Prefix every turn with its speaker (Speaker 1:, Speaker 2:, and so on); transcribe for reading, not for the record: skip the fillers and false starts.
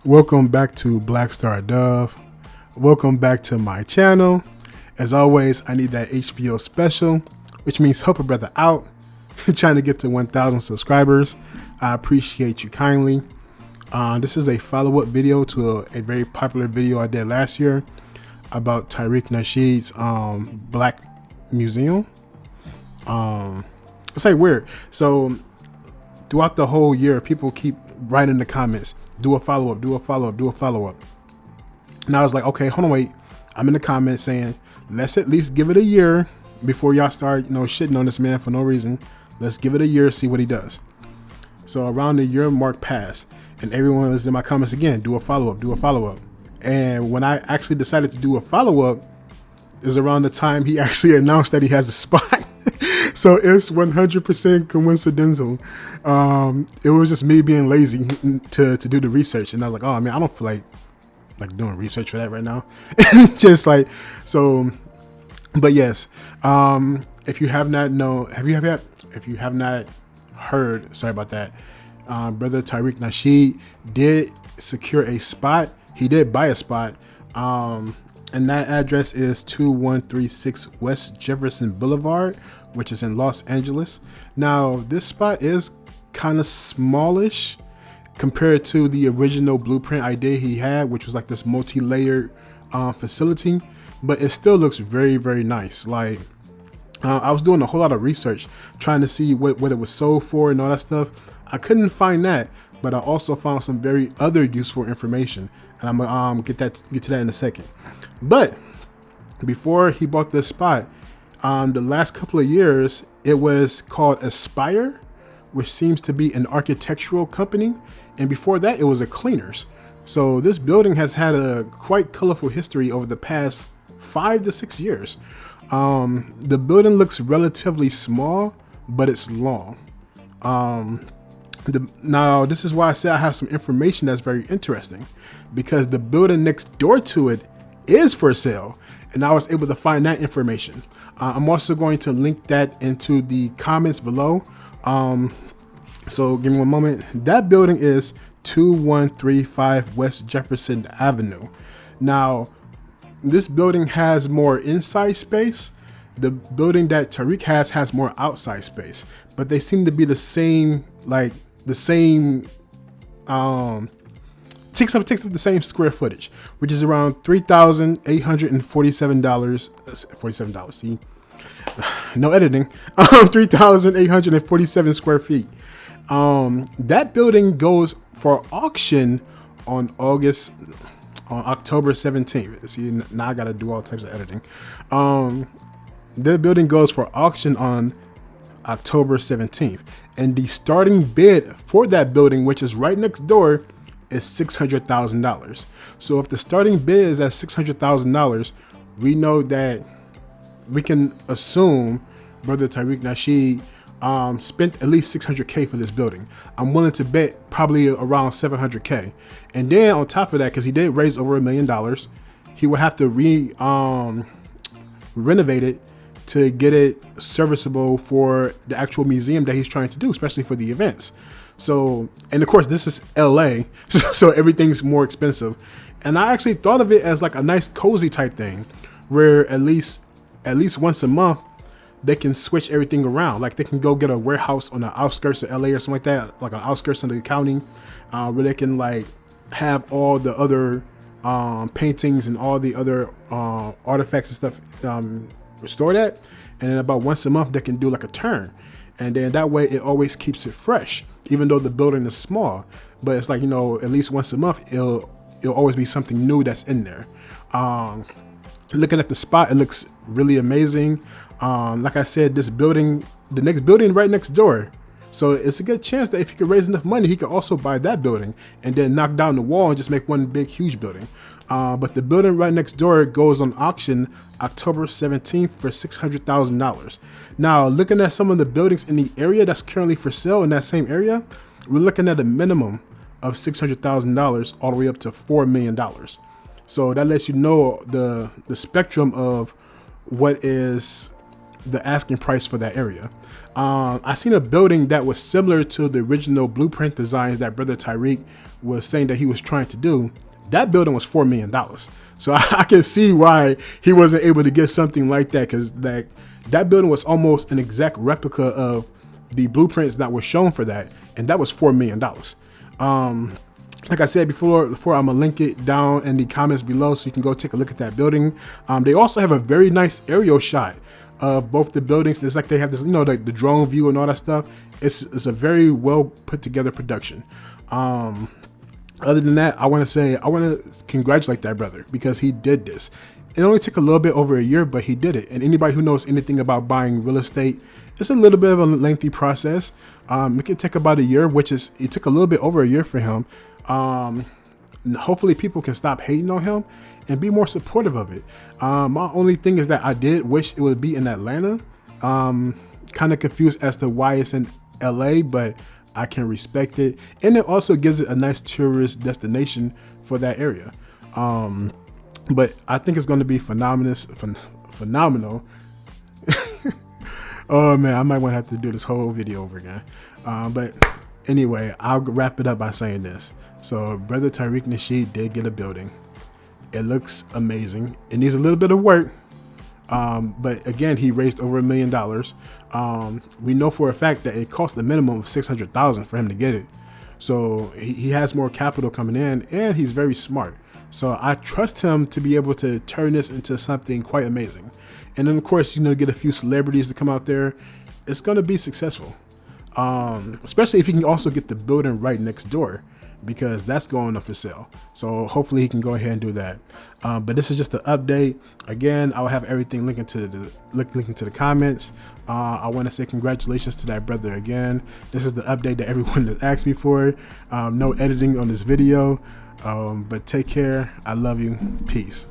Speaker 1: Welcome back to blackstardove. Welcome back to my channel. As always, I need that HBO special, which means help a brother out. Trying to get to 1,000 subscribers. I appreciate you kindly. This is a follow-up video to a very popular video I did last year about Tariq Nasheed's Black Museum. It's like weird. So throughout the whole year, people keep writing in the comments, do a follow-up, do a follow-up, do a follow-up. And I was like, okay, hold on, wait. I'm in the comments saying, let's at least give it a year before y'all start, shitting on this man for no reason. Let's give it a year, see what he does. So around the year mark passed, and everyone was in my comments again, do a follow-up, do a follow-up. And when I actually decided to do a follow-up is around the time he actually announced that he has a spot. So it's 100% coincidental. It was just me being lazy to do the research. And I was like, oh man, I don't feel like doing research for that right now. Just like, so, but yes, if you have not heard, sorry about that. Brother Tariq Nasheed did secure a spot. He did buy a spot. And that address is 2136 West Jefferson Boulevard, which is in Los Angeles. Now, this spot is kind of smallish compared to the original blueprint idea he had, which was like this multi-layered facility, but it still looks very, very nice. Like, I was doing a whole lot of research trying to see what it was sold for and all that stuff. I couldn't find that, but I also found some very other useful information, and I'm gonna get to that in a second. But before he bought this spot, the last couple of years, it was called Aspire, which seems to be an architectural company, and before that, it was a cleaners. So this building has had a quite colorful history over the past 5 to 6 years. The building looks relatively small, but it's long. Now, this is why I say I have some information that's very interesting, because the building next door to it is for sale, and I was able to find that information. I'm also going to link that into the comments below. So give me one moment. That building is 2135 West Jefferson Avenue. Now, this building has more inside space. The building that Tariq has more outside space, but they seem to be the same, takes up the same square footage, which is around $3,847. $47. See, no editing. 3,847 square feet. That building goes for auction on October 17th. See, now I got to do all types of editing. The building goes for auction on October 17th, and the starting bid for that building, which is right next door, is $600,000. So if the starting bid is at $600,000, we know that we can assume Brother Tariq Nasheed spent at least $600K for this building. I'm willing to bet probably around $700K. And then on top of that, because he did raise over $1 million, he would have to renovate it to get it serviceable for the actual museum that he's trying to do, especially for the events. So, and of course, this is LA, so everything's more expensive. And I actually thought of it as like a nice cozy type thing, where at least once a month, they can switch everything around. Like they can go get a warehouse on the outskirts of LA or something like that, like on the outskirts of the county, where they can like have all the other paintings and all the other artifacts and stuff restored at. And then about once a month, they can do like a turn. And then that way it always keeps it fresh, even though the building is small. But it's like, at least once a month, it'll always be something new that's in there. Looking at the spot, it looks really amazing. Like I said, this building, the next building right next door. So it's a good chance that if he could raise enough money, he could also buy that building and then knock down the wall and just make one big, huge building. But the building right next door goes on auction October 17th for $600,000. Now, looking at some of the buildings in the area that's currently for sale in that same area, we're looking at a minimum of $600,000 all the way up to $4 million. So that lets you know the spectrum of what is the asking price for that area. I seen a building that was similar to the original blueprint designs that Brother Tariq was saying that he was trying to do, that building was $4 million. So I can see why he wasn't able to get something like that, because that building was almost an exact replica of the blueprints that were shown for that, and that was $4 million. Like I said before, I'm gonna link it down in the comments below so you can go take a look at that building. They also have a very nice aerial shot of both the buildings. It's like they have this, you know, like the drone view and all that stuff. It's a very well put together production. Other than that, I want to congratulate that brother, because he did this. It only took a little bit over a year, but he did it. And anybody who knows anything about buying real estate, it's a little bit of a lengthy process. It could take about a year, it took a little bit over a year for him. Hopefully people can stop hating on him and be more supportive of it. My only thing is that I did wish it would be in Atlanta. Kind of confused as to why it's in LA, but I can respect it. And it also gives it a nice tourist destination for that area. But I think it's going to be phenomenal. Oh man, I might want to have to do this whole video over again. But anyway, I'll wrap it up by saying this. So brother Tariq Nasheed did get a building. It looks amazing. It needs a little bit of work. But again, he raised over $1 million. We know for a fact that it cost a minimum of $600,000 for him to get it. So he has more capital coming in, and he's very smart. So I trust him to be able to turn this into something quite amazing. And then of course, you know, get a few celebrities to come out there. It's going to be successful. Especially if he can also get the building right next door, because that's going up for sale. So hopefully he can go ahead and do that. But this is just an update. Again, I'll have everything linked into the comments. I want to say congratulations to that brother again. This is the update that everyone has asked me for. No editing on this video. But take care. I love you. Peace.